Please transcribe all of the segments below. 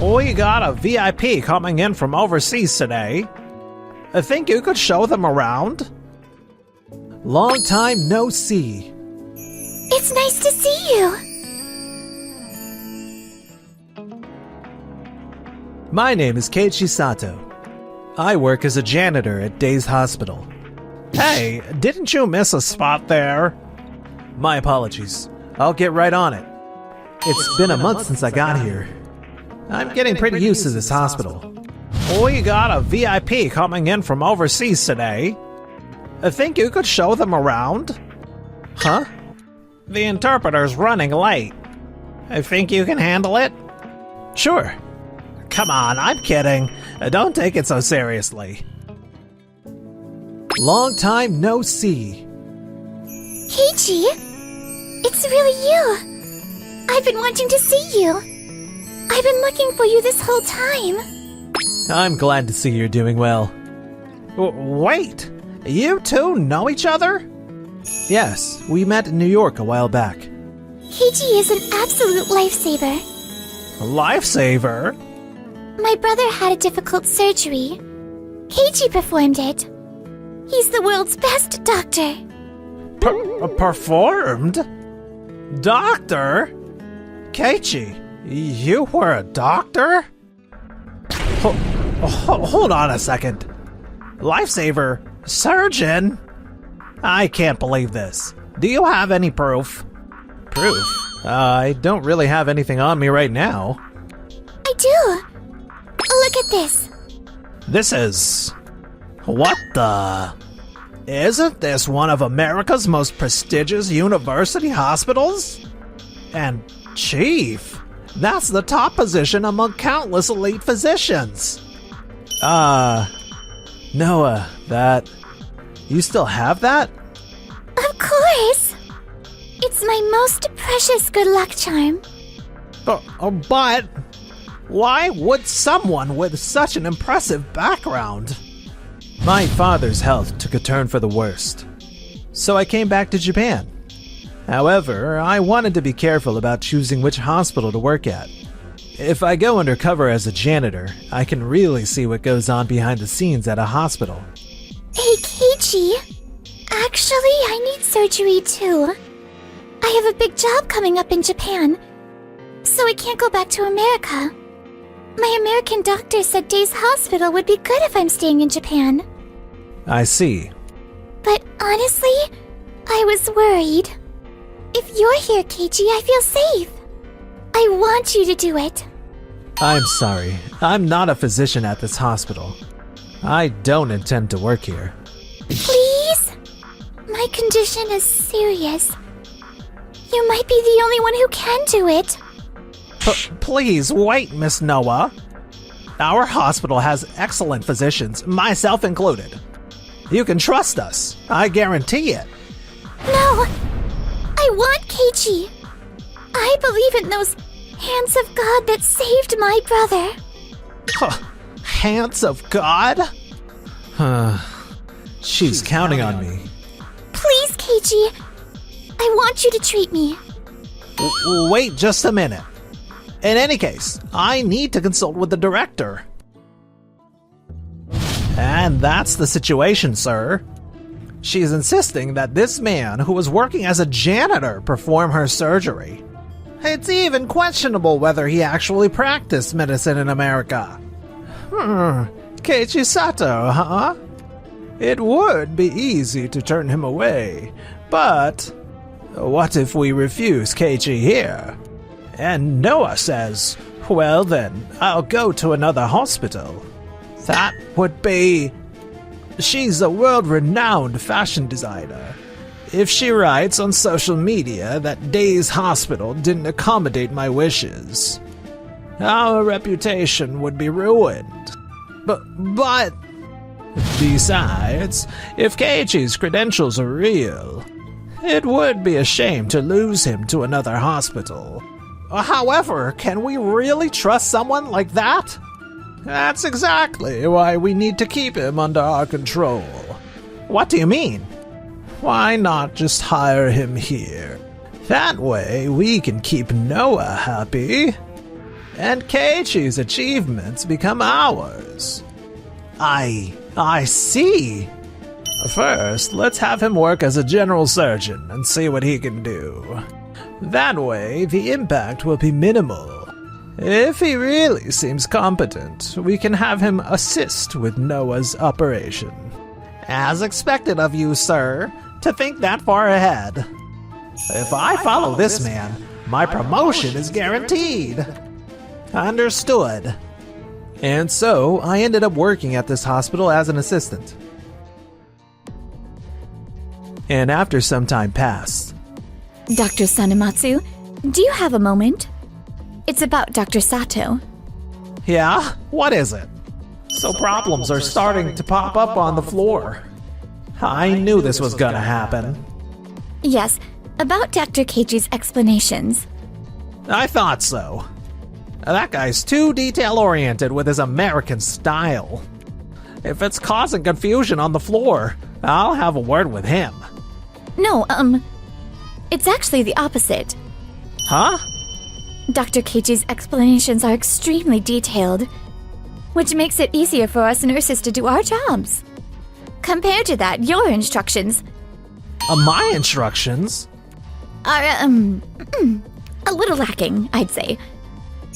We got a VIP coming in from overseas today. I think you could show them around? Long time no see. It's nice to see you. My name is Keiichi Sato. I work as a janitor at Day's Hospital. Hey, didn't you miss a spot there? My apologies. I'll get right on it. It's been a month since I got here. I'm getting pretty used to this hospital. We got a VIP coming in from overseas today. I think you could show them around? Huh? The interpreter's running late. I think you can handle it? Sure. Come on, I'm kidding. Don't take it so seriously. Long time no see. Keiichi, it's really you. I've been wanting to see you. I've been looking for you this whole time. I'm glad to see you're doing well. Wait, you two know each other? Yes, we met in New York a while back. Keiichi is an absolute lifesaver. A lifesaver? My brother had a difficult surgery. Keiichi performed it. He's the world's best doctor. Performed? Doctor? Keiichi, you were a doctor? Hold on a second. Lifesaver? Surgeon? I can't believe this. Do you have any proof? Proof? I don't really have anything on me right now. I do. Look at this. This is... What the... Isn't this one of America's most prestigious university hospitals? And chief, that's the top position among countless elite physicians. Noah, that... You still have that? Of course. It's my most precious good luck charm. But why would someone with such an impressive background? My father's health took a turn for the worst, so I came back to Japan. However, I wanted to be careful about choosing which hospital to work at. If I go undercover as a janitor, I can really see what goes on behind the scenes at a hospital. Hey, Keiichi. Actually, I need surgery too. I have a big job coming up in Japan, so I can't go back to America. My American doctor said Day's Hospital would be good if I'm staying in Japan. I see. But honestly, I was worried. If you're here, Keiichi, I feel safe. I want you to do it. I'm sorry. I'm not a physician at this hospital. I don't intend to work here. Please? My condition is serious. You might be the only one who can do it. Please wait, Miss Noah. Our hospital has excellent physicians, myself included. You can trust us. I guarantee it. No! I want Keiichi. I believe in those hands of God that saved my brother. Hands of God? She's counting on me. Please, Keiichi. I want you to treat me. Wait just a minute. In any case, I need to consult with the director. And that's the situation, sir. She's insisting that this man who was working as a janitor perform her surgery. It's even questionable whether he actually practiced medicine in America. Keiichi Sato, huh? It would be easy to turn him away, but what if we refuse Keiichi here? And Noah says, well then, I'll go to another hospital. That would be... She's a world-renowned fashion designer. If she writes on social media that Day's Hospital didn't accommodate my wishes, our reputation would be ruined. But... Besides, if Keiichi's credentials are real, it would be a shame to lose him to another hospital. However, can we really trust someone like that? That's exactly why we need to keep him under our control. What do you mean? Why not just hire him here? That way we can keep Noah happy. and Keiichi's achievements become ours. I see. First, let's have him work as a general surgeon and see what he can do. That way, the impact will be minimal. If he really seems competent, we can have him assist with Noah's operation. As expected of you, sir, to think that far ahead. If I follow this man, my promotion is guaranteed. Understood. And so, I ended up working at this hospital as an assistant. And after some time passed. Dr. Sanematsu, do you have a moment? It's about Dr. Sato. Yeah? What is it? So problems are starting to pop up on the floor. I knew this was gonna happen. Yes, about Dr. Keiichi's explanations. I thought so. That guy's too detail-oriented with his American style. If it's causing confusion on the floor, I'll have a word with him. No, it's actually the opposite. Huh? Dr. Keiichi's explanations are extremely detailed, which makes it easier for us nurses to do our jobs. Compared to that, your instructions... My instructions? Are, a little lacking, I'd say.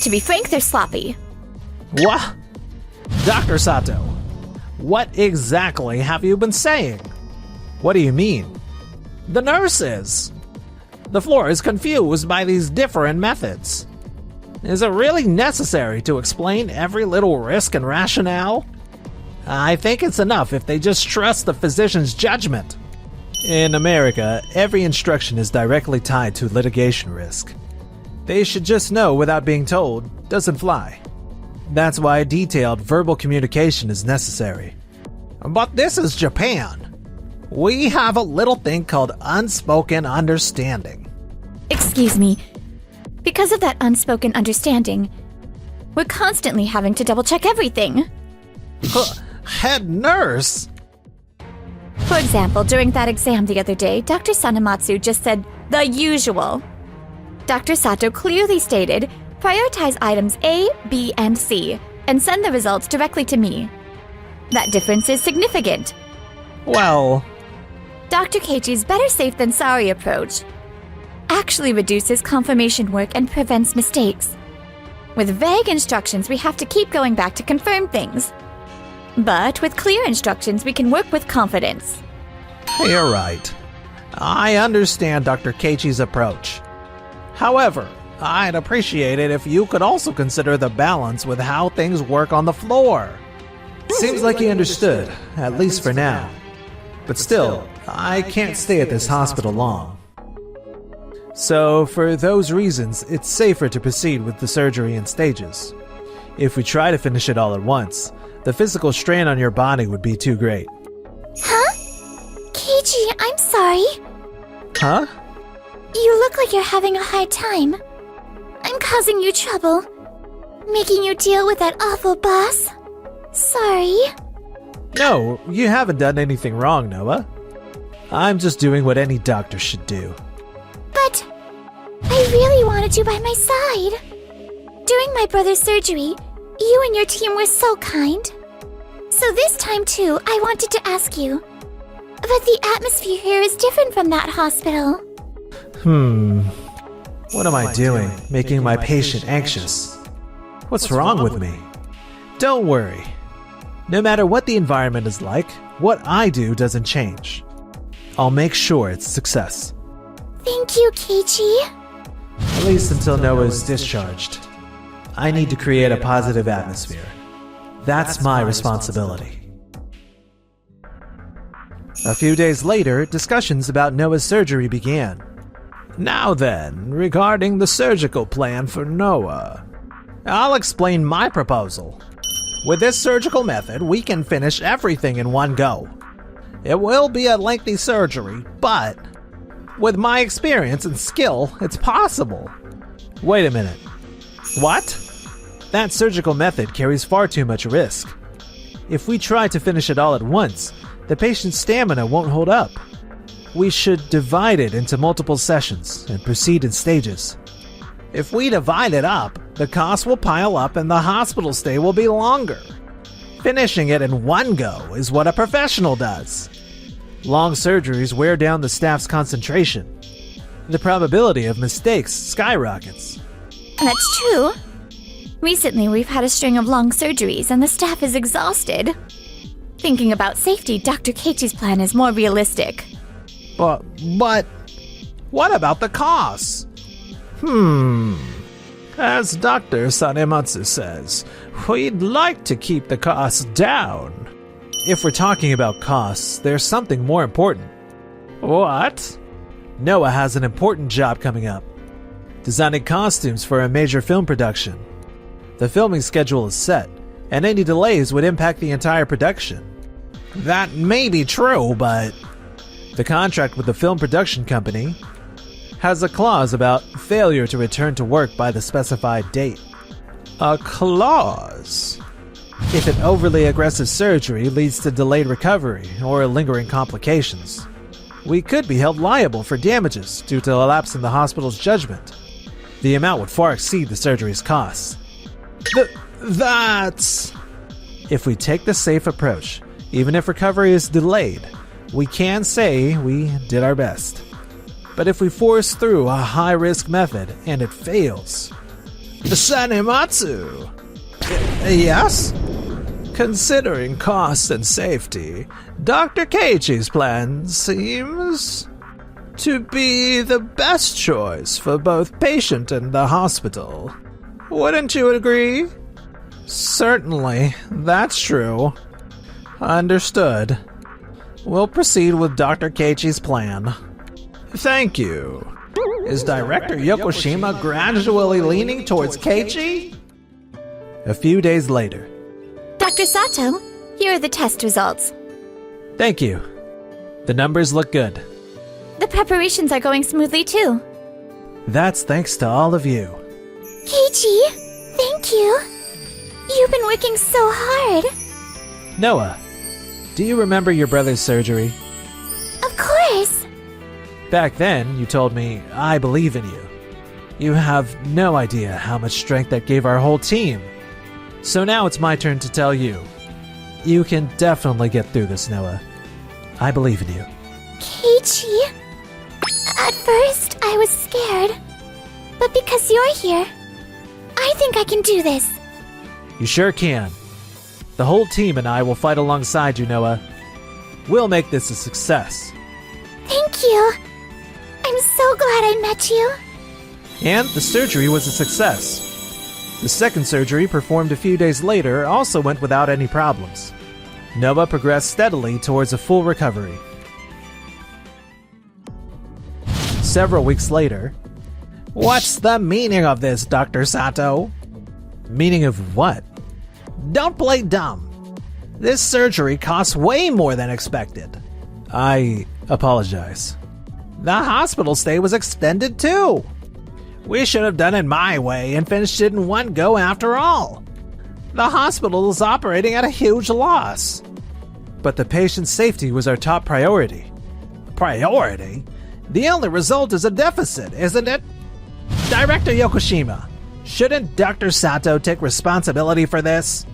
To be frank, they're sloppy. What? Dr. Sato, what exactly have you been saying? What do you mean? The nurses. The floor is confused by these different methods. Is it really necessary to explain every little risk and rationale? I think it's enough if they just trust the physician's judgment. In America, every instruction is directly tied to litigation risk. They should just know without being told doesn't fly. That's why detailed verbal communication is necessary. But this is Japan. We have a little thing called unspoken understanding. Excuse me. Because of that unspoken understanding, we're constantly having to double-check everything. Head nurse? For example, during that exam the other day, Dr. Sanematsu just said, "the usual." Dr. Sato clearly stated, prioritize items A, B, and C, and send the results directly to me. That difference is significant. Well... Dr. Keiichi's better safe than sorry approach actually reduces confirmation work and prevents mistakes. With vague instructions, we have to keep going back to confirm things. But with clear instructions, we can work with confidence. You're right. I understand Dr. Keiichi's approach. However, I'd appreciate it if you could also consider the balance with how things work on the floor. Seems like he understood, at least for now. But still, I can't stay at this hospital long. So, for those reasons, it's safer to proceed with the surgery in stages. If we try to finish it all at once, the physical strain on your body would be too great. Huh? Keiichi, I'm sorry. Huh? You look like you're having a hard time. I'm causing you trouble. Making you deal with that awful boss. Sorry. No, you haven't done anything wrong, Noah. I'm just doing what any doctor should do. But I really wanted you by my side. During my brother's surgery, you and your team were so kind. So this time too, I wanted to ask you. But the atmosphere here is different from that hospital. What am I doing, making my patient anxious? What's wrong with me? Don't worry. No matter what the environment is like, what I do doesn't change. I'll make sure it's a success. Thank you, Keiichi. At least until Noah is discharged. I need to create a positive atmosphere. That's my responsibility. A few days later, discussions about Noah's surgery began. Now then, regarding the surgical plan for Noah. I'll explain my proposal. With this surgical method, we can finish everything in one go. It will be a lengthy surgery, but with my experience and skill, it's possible. Wait a minute. What? That surgical method carries far too much risk. If we try to finish it all at once, the patient's stamina won't hold up. We should divide it into multiple sessions and proceed in stages. If we divide it up, the cost will pile up and the hospital stay will be longer. Finishing it in one go is what a professional does. Long surgeries wear down the staff's concentration. The probability of mistakes skyrockets. That's true. Recently, we've had a string of long surgeries and the staff is exhausted. Thinking about safety, Dr. Keiichi's plan is more realistic. But what about the costs? As Dr. Sanematsu says, we'd like to keep the costs down. If we're talking about costs, there's something more important. What? Noah has an important job coming up. Designing costumes for a major film production. The filming schedule is set, and any delays would impact the entire production. That may be true, but the contract with the film production company has a clause about failure to return to work by the specified date. A clause? If an overly aggressive surgery leads to delayed recovery or lingering complications, we could be held liable for damages due to a lapse in the hospital's judgment. The amount would far exceed the surgery's costs. That's... If we take the safe approach, even if recovery is delayed, we can say we did our best. But if we force through a high-risk method and it fails... Sanematsu! Yes? Considering cost and safety, Dr. Keiichi's plan seems to be the best choice for both patient and the hospital. Wouldn't you agree? Certainly, that's true. Understood. We'll proceed with Dr. Keiichi's plan. Thank you. Is Director Yokoshima gradually leaning towards Keiichi? A few days later. Dr. Sato, here are the test results. Thank you. The numbers look good. The preparations are going smoothly too. That's thanks to all of you. Keiichi, thank you. You've been working so hard. Noah, do you remember your brother's surgery? Of course. Back then, you told me, I believe in you. You have no idea how much strength that gave our whole team. So now it's my turn to tell you. You can definitely get through this, Noah. I believe in you. Keiichi. At first, I was scared. But because you're here, I think I can do this. You sure can. The whole team and I will fight alongside you, Noah. We'll make this a success. Thank you. I'm so glad I met you. And the surgery was a success. The second surgery, performed a few days later, also went without any problems. Noah progressed steadily towards a full recovery. Several weeks later... What's the meaning of this, Dr. Sato? Meaning of what? Don't play dumb. This surgery costs way more than expected. I apologize. The hospital stay was extended too. We should have done it my way and finished it in one go after all. The hospital is operating at a huge loss. But the patient's safety was our top priority. Priority? The only result is a deficit, isn't it? Director Yokoshima, shouldn't Dr. Sato take responsibility for this?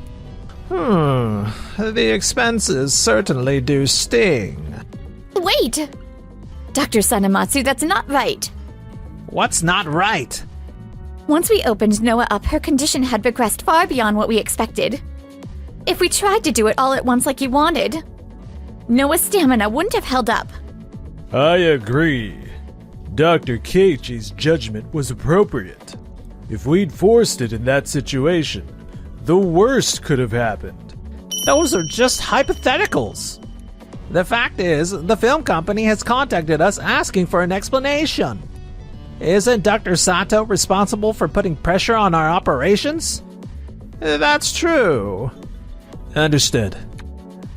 The expenses certainly do sting. Wait! Dr. Sanematsu, that's not right. What's not right? Once we opened Noah up, her condition had progressed far beyond what we expected. If we tried to do it all at once like you wanted, Noah's stamina wouldn't have held up. I agree. Dr. Keiichi's judgment was appropriate. If we'd forced it in that situation, the worst could have happened. Those are just hypotheticals. The fact is, the film company has contacted us asking for an explanation. Isn't Dr. Sato responsible for putting pressure on our operations? That's true. Understood.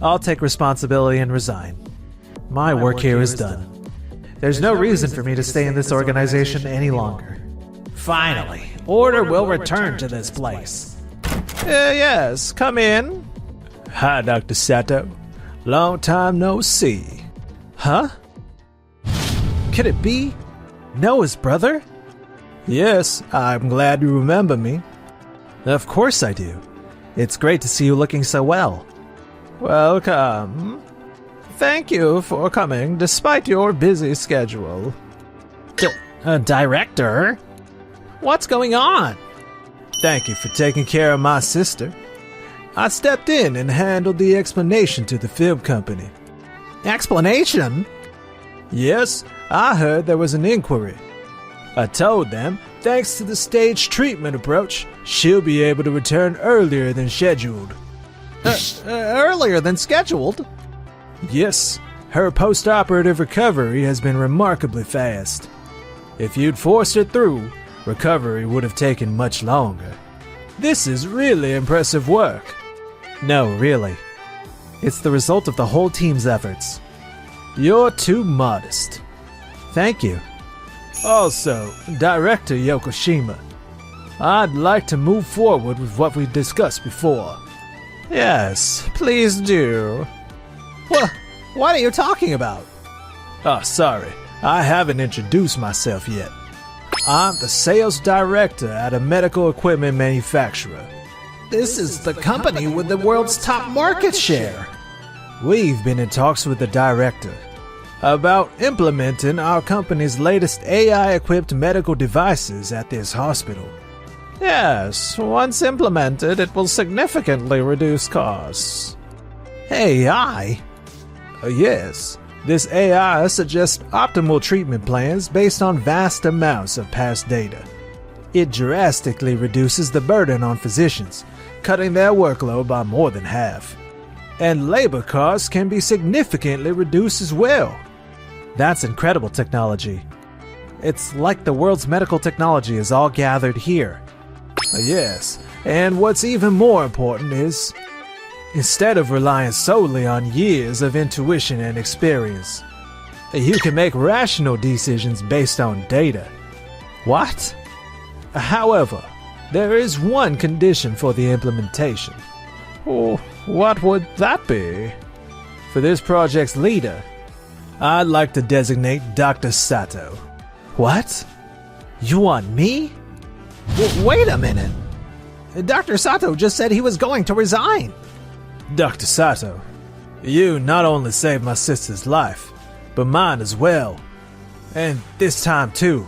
I'll take responsibility and resign. My work here is done. There's no reason for me to stay in this organization any longer. Finally, order will return to this place. Yes, come in. Hi, Dr. Sato. Long time no see. Huh? Could it be Noah's brother? Yes, I'm glad you remember me. Of course I do. It's great to see you looking so well. Welcome. Thank you for coming despite your busy schedule. Director? What's going on? Thank you for taking care of my sister. I stepped in and handled the explanation to the film company. Explanation? Yes, I heard there was an inquiry. I told them, thanks to the staged treatment approach, she'll be able to return earlier than scheduled. Earlier than scheduled? Yes, her post-operative recovery has been remarkably fast. If you'd forced her through, recovery would have taken much longer. This is really impressive work. No, really. It's the result of the whole team's efforts. You're too modest. Thank you. Also, Director Yokoshima, I'd like to move forward with what we discussed before. Yes, please do. What are you talking about? Oh, sorry. I haven't introduced myself yet. I'm the sales director at a medical equipment manufacturer. This is the company with the world's top market share. We've been in talks with the director about implementing our company's latest AI-equipped medical devices at this hospital. Yes, once implemented, it will significantly reduce costs. AI? Yes, this AI suggests optimal treatment plans based on vast amounts of past data. It drastically reduces the burden on physicians, cutting their workload by more than half. And labor costs can be significantly reduced as well. That's incredible technology. It's like the world's medical technology is all gathered here. Yes, and what's even more important is, instead of relying solely on years of intuition and experience, you can make rational decisions based on data. What? However, there is one condition for the implementation. Oh, what would that be? For this project's leader, I'd like to designate Dr. Sato. What? You want me? Wait a minute. Dr. Sato just said he was going to resign. Dr. Sato, you not only saved my sister's life, but mine as well. And this time too,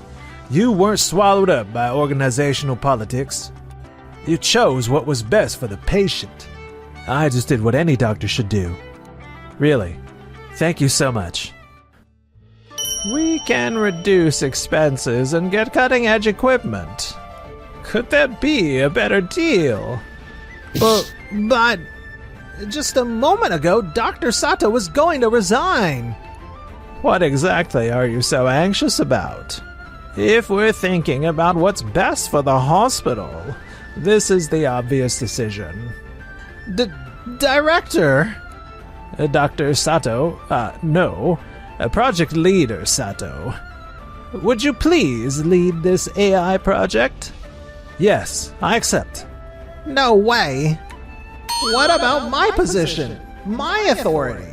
you weren't swallowed up by organizational politics. You chose what was best for the patient. I just did what any doctor should do. Really, thank you so much. We can reduce expenses and get cutting-edge equipment. Could there be a better deal? But just a moment ago, Dr. Sato was going to resign. What exactly are you so anxious about? If we're thinking about what's best for the hospital, this is the obvious decision. Director? Dr. Sato? No. Project Leader Sato. Would you please lead this AI project? Yes, I accept. No way. What about my position? My authority?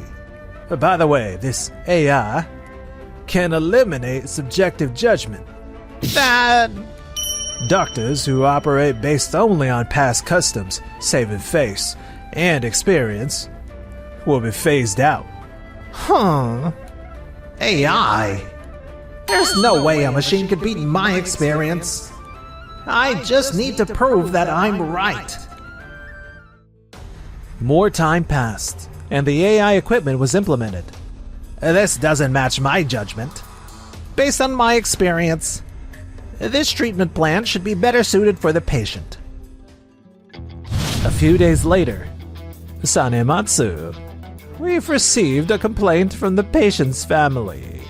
By the way, this AI can eliminate subjective judgment. That... Doctors who operate based only on past customs, saving face, and experience will be phased out. Huh. AI? There's no way a machine could beat my experience. I just need to prove that I'm right. More time passed, and the AI equipment was implemented. This doesn't match my judgment. Based on my experience, this treatment plan should be better suited for the patient. A few days later, Sanematsu, we've received a complaint from the patient's family.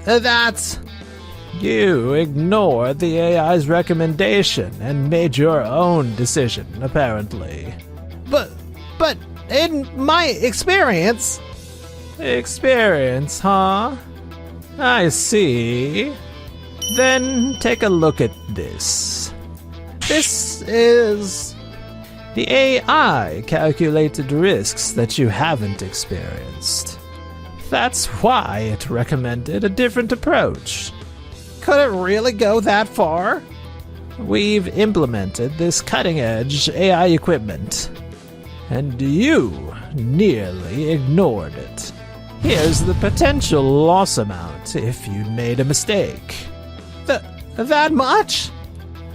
That's... You ignored the AI's recommendation and made your own decision, apparently. But in my experience... Experience, huh? I see. Then take a look at this. This is... The AI calculated risks that you haven't experienced. That's why it recommended a different approach. Could it really go that far? We've implemented this cutting-edge AI equipment, and you nearly ignored it. Here's the potential loss amount if you made a mistake. That much?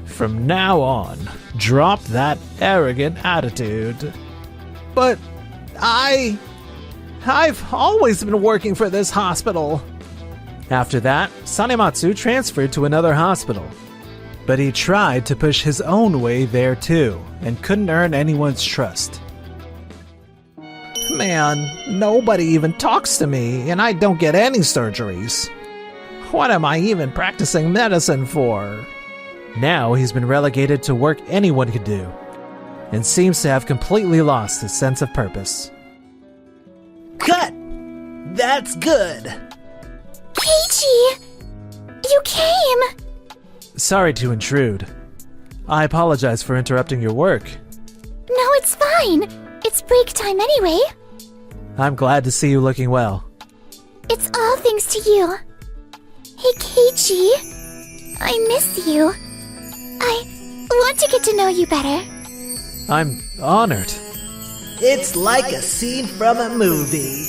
From now on, drop that arrogant attitude. But I've always been working for this hospital. After that, Sanematsu transferred to another hospital. But he tried to push his own way there too, and couldn't earn anyone's trust. Man, nobody even talks to me, and I don't get any surgeries. What am I even practicing medicine for? Now he's been relegated to work anyone could do, and seems to have completely lost his sense of purpose. Cut! That's good! Keiichi! You came! Sorry to intrude. I apologize for interrupting your work. No, it's fine. It's break time anyway. I'm glad to see you looking well. It's all thanks to you. Hey, Keiichi. I miss you. I want to get to know you better. I'm honored. It's like a scene from a movie.